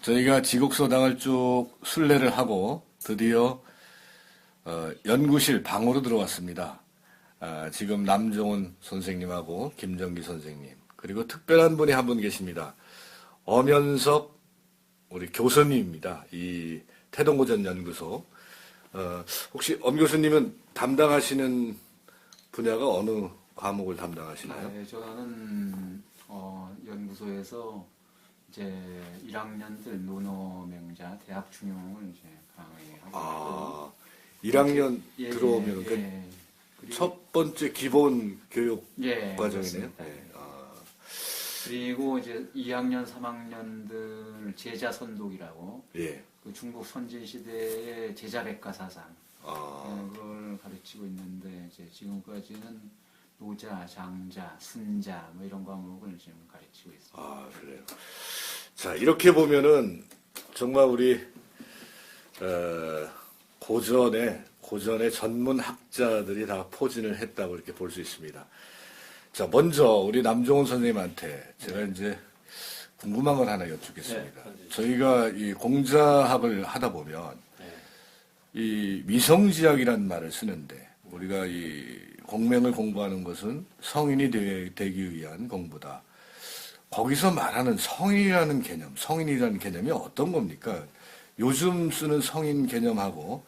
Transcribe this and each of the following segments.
저희가 지곡서당을 쭉 순례를 하고 드디어 연구실 방으로 들어왔습니다. 지금 남종훈 선생님하고 김정기 선생님 그리고 특별한 분이 한 분 계십니다. 엄연석 우리 교수님입니다. 이 태동고전 연구소 혹시 엄 교수님은 담당하시는 분야가 어느 과목을 담당하시나요? 네, 저는 연구소에서 이제 1학년들 논어명자 대학 중용을 이제 강의하고 있고 1학년 예, 들어오면 예, 그리고 첫 번째 기본 교육 예, 과정이네요. 그렇습니다. 네. 그리고 이제 2학년, 3학년들 제자 선독이라고 예. 그 중국 선진 시대의 제자 백과 사상 아, 그걸 가르치고 있는데 이제 지금까지는 노자, 장자, 순자 뭐 이런 과목을 지금 가르치고 있습니다. 그래요. 자, 이렇게 보면은 정말 우리 고전의 전문 학자들이 다 포진을 했다고 이렇게 볼 수 있습니다. 자, 먼저 우리 남종훈 선생님한테 제가 이제 궁금한 걸 하나 여쭙겠습니다. 네, 저희가 이 공자학을 하다 보면 이 위성지학이라는 말을 쓰는데 우리가 이 공명을 공부하는 것은 성인이 되기 위한 공부다. 거기서 말하는 성인이라는 개념이 어떤 겁니까? 요즘 쓰는 성인 개념하고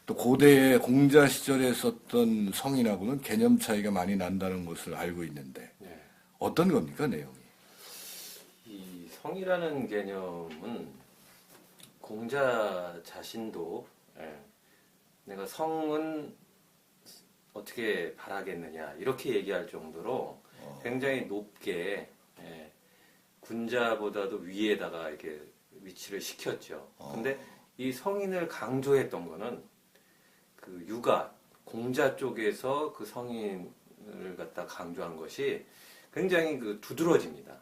또 고대의 공자 시절에 썼던 성인하고는 개념 차이가 많이 난다는 것을 알고 있는데 어떤 겁니까, 내용이? 이 성이라는 개념은 공자 자신도 내가 성은 어떻게 바라겠느냐 이렇게 얘기할 정도로 굉장히 높게 군자보다도 위에다가 이렇게 위치를 시켰죠. 근데 이 성인을 강조했던 거는 그 유가 공자 쪽에서 그 성인을 갖다 강조한 것이 굉장히 그 두드러집니다.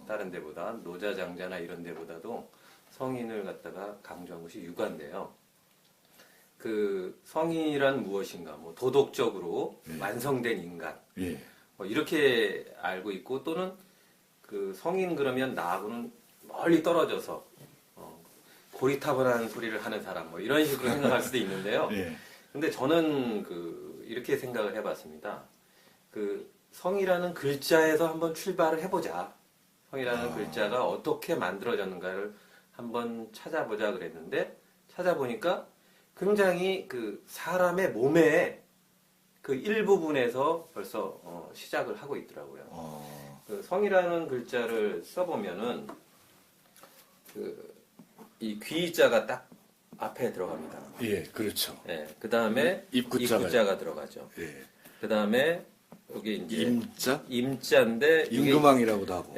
다른 데보다 노자 장자나 이런 데보다도 성인을 갖다가 강조한 것이 유가인데요. 그 성인이란 무엇인가, 뭐 도덕적으로 완성된 인간, 뭐 이렇게 알고 있고 또는 그 성인 그러면 나하고는 멀리 떨어져서 고리타분한 소리를 하는 사람, 뭐 이런 식으로 생각할 수도 있는데요. 근데 저는 이렇게 생각을 해봤습니다. 그 성이라는 글자에서 한번 출발을 해보자. 성이라는 글자가 어떻게 만들어졌는가를 한번 찾아보자 그랬는데 찾아보니까 굉장히 그 사람의 몸의 그 일부분에서 벌써 시작을 하고 있더라고요. 그 성이라는 글자를 써보면은 이 귀자가 딱 앞에 들어갑니다. 예, 그렇죠. 그 다음에 입구자가 들어가죠. 그 다음에 여기 이제 임자인데 임금왕이라고도 하고.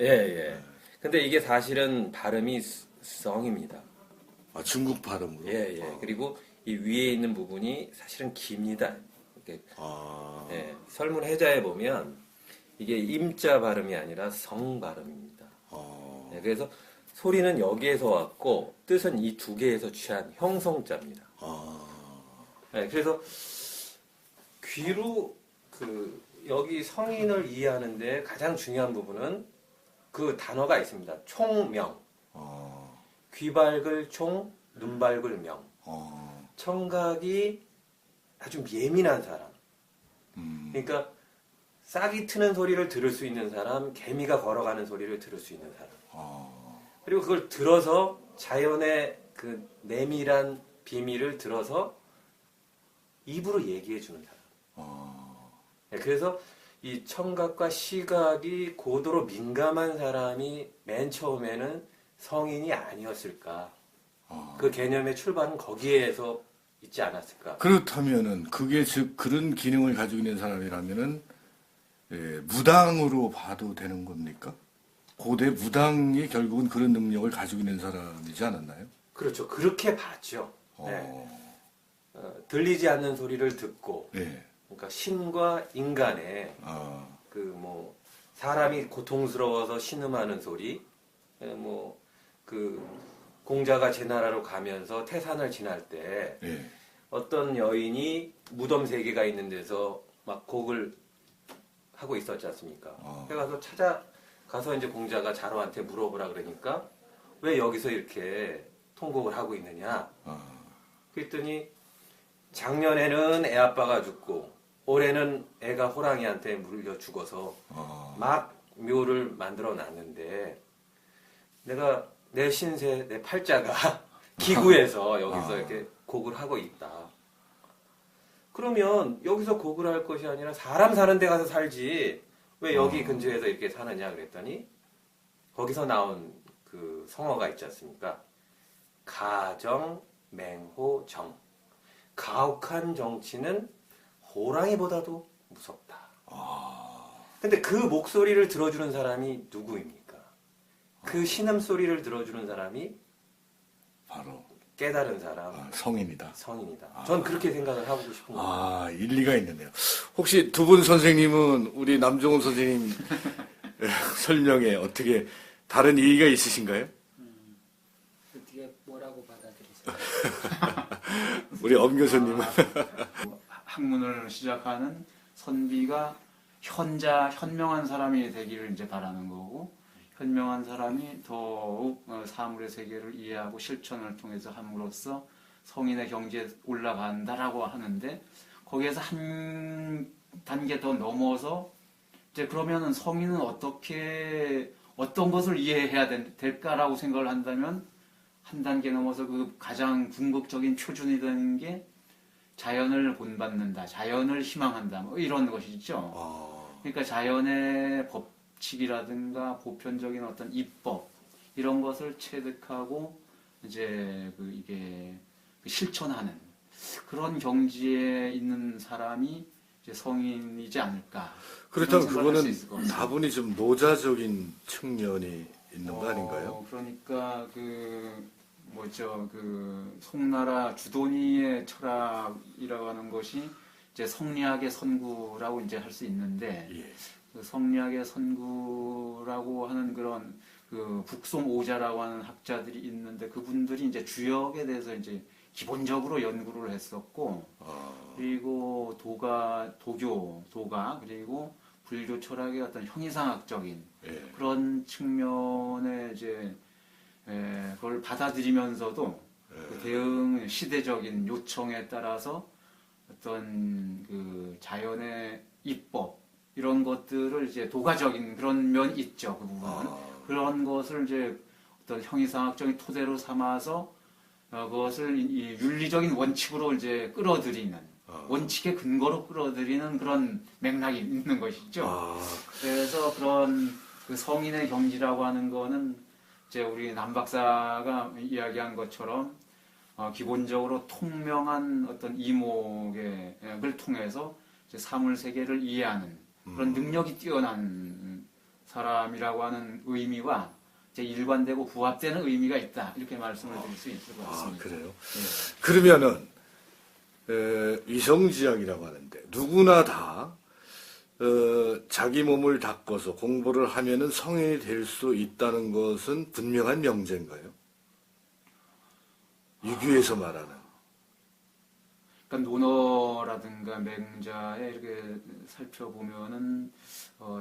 근데 이게 사실은 발음이 성입니다. 중국 발음으로. 그리고 이 위에 있는 부분이 사실은 깁니다. 이렇게, 설문 해자에 보면 이게 임자 발음이 아니라 성 발음입니다. 그래서 소리는 여기에서 왔고 뜻은 이 두 개에서 취한 형성자입니다. 그래서 귀로 여기 성인을 이해하는데 가장 중요한 부분은 그 단어가 있습니다. 총명. 귀 밝을 총, 눈 밝을 명. 청각이 아주 예민한 사람. 그러니까 싹이 트는 소리를 들을 수 있는 사람, 개미가 걸어가는 소리를 들을 수 있는 사람. 그리고 그걸 들어서 자연의 그 내밀한 비밀을 들어서 입으로 얘기해 주는 사람. 그래서 이 청각과 시각이 고도로 민감한 사람이 맨 처음에는 성인이 아니었을까. 그 개념의 출발은 거기에서 있지 않았을까. 그렇다면은 그게 즉 그런 기능을 가지고 있는 사람이라면은 무당으로 봐도 되는 겁니까? 고대 무당이 결국은 그런 능력을 가지고 있는 사람이지 않았나요? 그렇죠. 그렇게 봤죠. 들리지 않는 소리를 듣고, 그러니까 신과 인간의 사람이 고통스러워서 신음하는 소리, 공자가 제나라로 가면서 태산을 지날 때 어떤 여인이 무덤 세 개가 있는 데서 막 곡을 하고 있었지 않습니까? 그래서 찾아가서 이제 공자가 자로한테 물어보라 그러니까 왜 여기서 이렇게 통곡을 하고 있느냐? 아, 그랬더니 작년에는 애 아빠가 죽고 올해는 애가 호랑이한테 물려 죽어서 막 묘를 만들어 놨는데 내가 내 신세, 내 팔자가 기구에서 여기서 이렇게 곡을 하고 있다. 그러면 여기서 곡을 할 것이 아니라 사람 사는 데 가서 살지 왜 여기 근처에서 이렇게 사느냐 그랬더니 거기서 나온 그 성어가 있지 않습니까? 가정, 맹호, 정. 가혹한 정치는 호랑이보다도 무섭다. 근데 그 목소리를 들어주는 사람이 누구입니까? 그 신음소리를 들어주는 사람이 바로 깨달은 사람, 성인이다. 성인이다. 전 그렇게 생각을 하고 싶은 거예요. 아, 일리가 있는데요. 혹시 두 분 선생님은 우리 남종훈 선생님 설명에 어떻게 다른 이의가 있으신가요? 어떻게 뭐라고 받아들이세요? 우리 엄 교수님은 학문을 시작하는 선비가 현명한 사람이 되기를 이제 바라는 거고, 현명한 사람이 더욱 사물의 세계를 이해하고 실천을 통해서 함으로써 성인의 경지에 올라간다라고 하는데, 거기에서 한 단계 더 넘어서 이제 그러면은 성인은 어떤 것을 이해해야 될까라고 생각을 한다면, 한 단계 넘어서 그 가장 궁극적인 표준이 되는 게 자연을 본받는다, 자연을 희망한다, 뭐 이런 것이죠. 그러니까 자연의 법칙이라든가 보편적인 어떤 입법 이런 것을 체득하고 이제 이게 실천하는 그런 경지에 있는 사람이 이제 성인이지 않을까. 그렇다면 그런 생각을 할수 그거는 있을 것 같습니다. 다분히 좀 노자적인 측면이 있는 거 아닌가요? 그러니까 송나라 주도니의 철학이라고 하는 것이 이제 성리학의 선구라고 이제 할 수 있는데, 예. 그 성리학의 선구라고 하는 그런 그 북송 오자라고 하는 학자들이 있는데, 그분들이 이제 주역에 대해서 이제 기본적으로 연구를 했었고, 그리고 도가 그리고 불교 철학의 어떤 형이상학적인 예. 그런 측면에 이제 그걸 받아들이면서도 그 대응 시대적인 요청에 따라서 어떤 그 자연의 입법 이런 것들을 이제 도가적인 그런 면이 있죠. 그 부분은 그런 것을 이제 어떤 형이상학적인 토대로 삼아서 그것을 이 윤리적인 원칙으로 이제 끌어들이는 원칙의 근거로 끌어들이는 그런 맥락이 있는 것이죠. 그래서 그런 그 성인의 경지라고 하는 거는 이제 우리 남 박사가 이야기한 것처럼 기본적으로 통명한 어떤 이목을 통해서 이제 사물 세계를 이해하는 그런 능력이 뛰어난 사람이라고 하는 의미와 이제 일관되고 부합되는 의미가 있다 이렇게 말씀을 드릴 수 있을 것 같습니다. 그래요? 네. 그러면은 위성지향이라고 하는데 누구나 다 자기 몸을 닦아서 공부를 하면은 성인이 될 수 있다는 것은 분명한 명제인가요? 유교에서 말하는. 그러니까 논어라든가 맹자에 이렇게 살펴보면은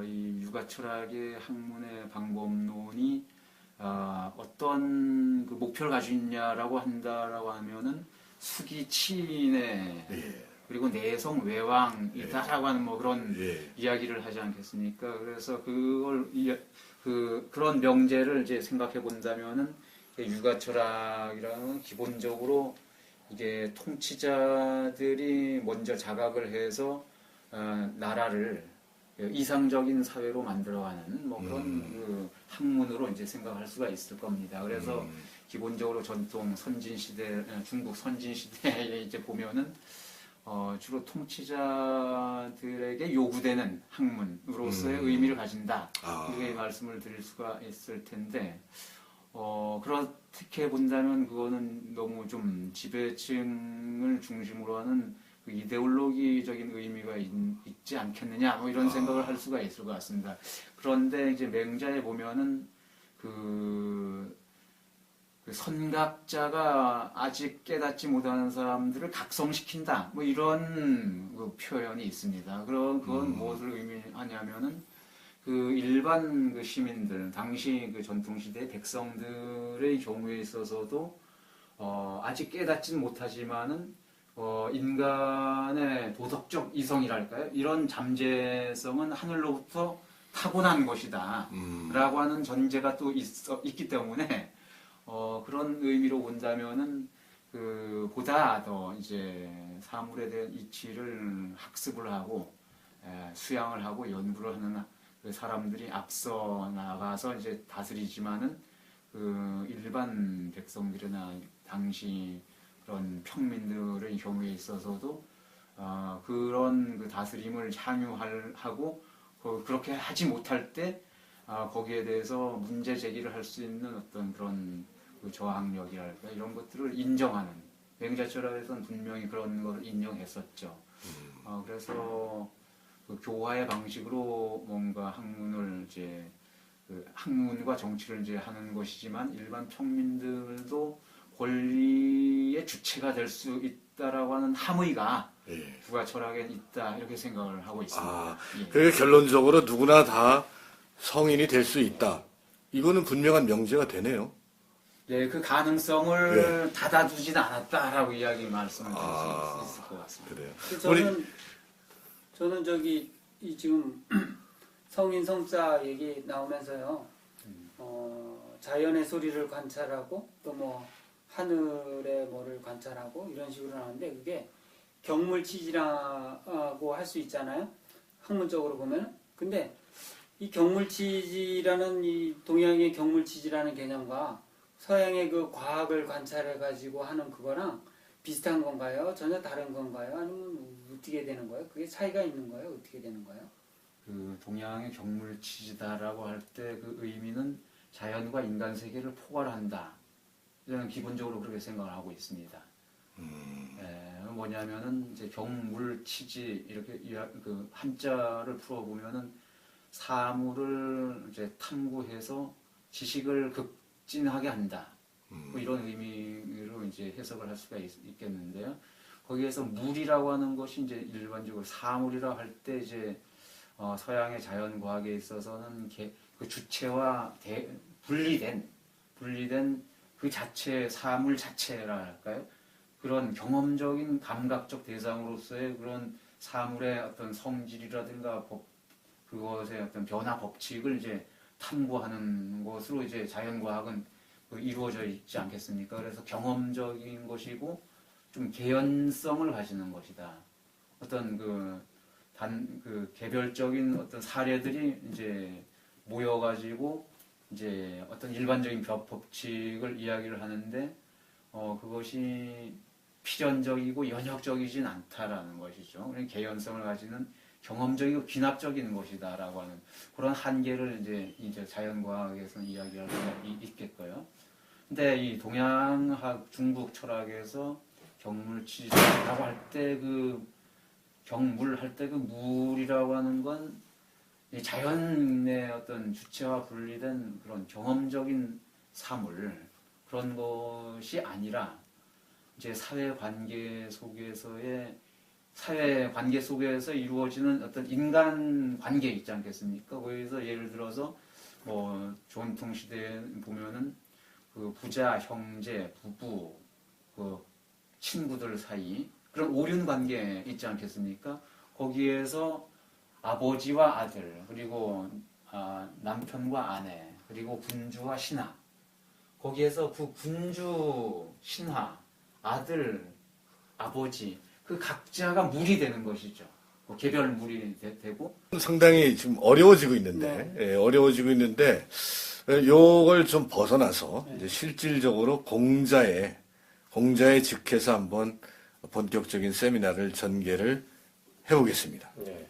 이 육아철학의 학문의 방법론이 어떤 그 목표를 가지고 있냐라고 한다라고 하면은 수기치인의 그리고 내성 외왕이다라고 하는 뭐 그런 이야기를 하지 않겠습니까? 그래서 그런 명제를 이제 생각해 본다면은 육아철학이라는 기본적으로 이게 통치자들이 먼저 자각을 해서 나라를 이상적인 사회로 만들어가는 뭐 그런 그 학문으로 이제 생각할 수가 있을 겁니다. 그래서 기본적으로 전통 선진 시대, 중국 선진 시대에 이제 보면은 주로 통치자들에게 요구되는 학문으로서의 의미를 가진다. 이렇게 말씀을 드릴 수가 있을 텐데, 그렇게 본다면 그거는 너무 좀 지배층을 중심으로 하는 그 이데올로기적인 의미가 있지 않겠느냐, 뭐 이런 생각을 할 수가 있을 것 같습니다. 그런데 이제 맹자에 보면은 그 선각자가 아직 깨닫지 못하는 사람들을 각성시킨다, 뭐 이런 그 표현이 있습니다. 그건 무엇을 의미하냐면은 그 일반 그 시민들, 당시 그 전통시대 백성들의 경우에 있어서도 아직 깨닫지는 못하지만은 인간의 도덕적 이성이랄까요? 이런 잠재성은 하늘로부터 타고난 것이다. 라고 하는 전제가 또 있기 때문에 그런 의미로 본다면은 보다 더 이제 사물에 대한 이치를 학습을 하고 수양을 하고 연구를 하는 그 사람들이 앞서 나가서 이제 다스리지만은 그 일반 백성들이나 당시 그런 평민들의 경우에 있어서도 그런 그 다스림을 향유하고 그렇게 하지 못할 때 거기에 대해서 문제 제기를 할 수 있는 어떤 그런 그 저항력이랄까 이런 것들을 인정하는 맹자철학에서는 분명히 그런 걸 인정했었죠. 그래서 그 교화의 방식으로 뭔가 학문을 이제 그 학문과 정치를 이제 하는 것이지만 일반 평민들도 권리의 주체가 될 수 있다라고 하는 함의가 예. 부가 철학에 있다 이렇게 생각을 하고 있습니다. 예. 그러니까 결론적으로 누구나 다 성인이 될 수 있다. 이거는 분명한 명제가 되네요. 네, 그 가능성을 닫아두지는 않았다라고 말씀을 드릴 수 있을 것 같습니다. 그래요. 저는 이 지금 성인 성자 얘기 나오면서요, 자연의 소리를 관찰하고 또 뭐 하늘의 뭐를 관찰하고 이런 식으로 나오는데 그게 경물치지라고 할 수 있잖아요. 학문적으로 보면. 근데 이 경물치지라는 이 동양의 경물치지라는 개념과 서양의 그 과학을 관찰해 가지고 하는 그거랑 비슷한 건가요? 전혀 다른 건가요? 아니면 어떻게 되는 거예요? 그게 차이가 있는 거예요? 어떻게 되는 거예요? 그 동양의 경물치지다라고 할 때 그 의미는 자연과 인간 세계를 포괄한다. 저는 기본적으로 그렇게 생각을 하고 있습니다. 뭐냐면은 이제 경물치지 이렇게 그 한자를 풀어보면은 사물을 이제 탐구해서 지식을 극진하게 한다. 뭐 이런 의미로 이제 해석을 할 수가 있겠는데요. 거기에서 물이라고 하는 것이 이제 일반적으로 사물이라고 할 때 이제 서양의 자연과학에 있어서는 그 주체와 분리된 그 자체, 사물 자체라 할까요? 그런 경험적인 감각적 대상으로서의 그런 사물의 어떤 성질이라든가 그것의 어떤 변화 법칙을 이제 탐구하는 것으로 이제 자연과학은 이루어져 있지 않겠습니까? 그래서 경험적인 것이고 좀 개연성을 가지는 것이다. 어떤 그 개별적인 어떤 사례들이 이제 모여가지고 이제 어떤 일반적인 법칙을 이야기를 하는데 그것이 필연적이고 연역적이진 않다라는 것이죠. 그러니까 개연성을 가지는 경험적이고 귀납적인 것이다라고 하는 그런 한계를 이제 자연과학에서는 이야기할 수가 있겠고요. 근데 이 동양학 중국 철학에서 경물치지라고 할 때 경물 그 물이라고 하는 건 자연의 어떤 주체와 분리된 그런 경험적인 사물 그런 것이 아니라 이제 사회 관계 속에서 이루어지는 어떤 인간 관계 있지 않겠습니까? 거기서 예를 들어서 뭐 전통 시대에 보면은 그 부자, 형제, 부부, 그 친구들 사이 그런 오륜 관계 있지 않겠습니까? 거기에서 아버지와 아들, 그리고 남편과 아내, 그리고 군주와 신하. 거기에서 그 군주, 신하, 아들, 아버지, 그 각자가 물이 되는 것이죠. 개별 물이 되고. 상당히 지금 어려워지고 있는데, 요걸 좀 벗어나서 이제 실질적으로 공자에 직해서 한번 본격적인 세미나를 전개를 해보겠습니다. 네.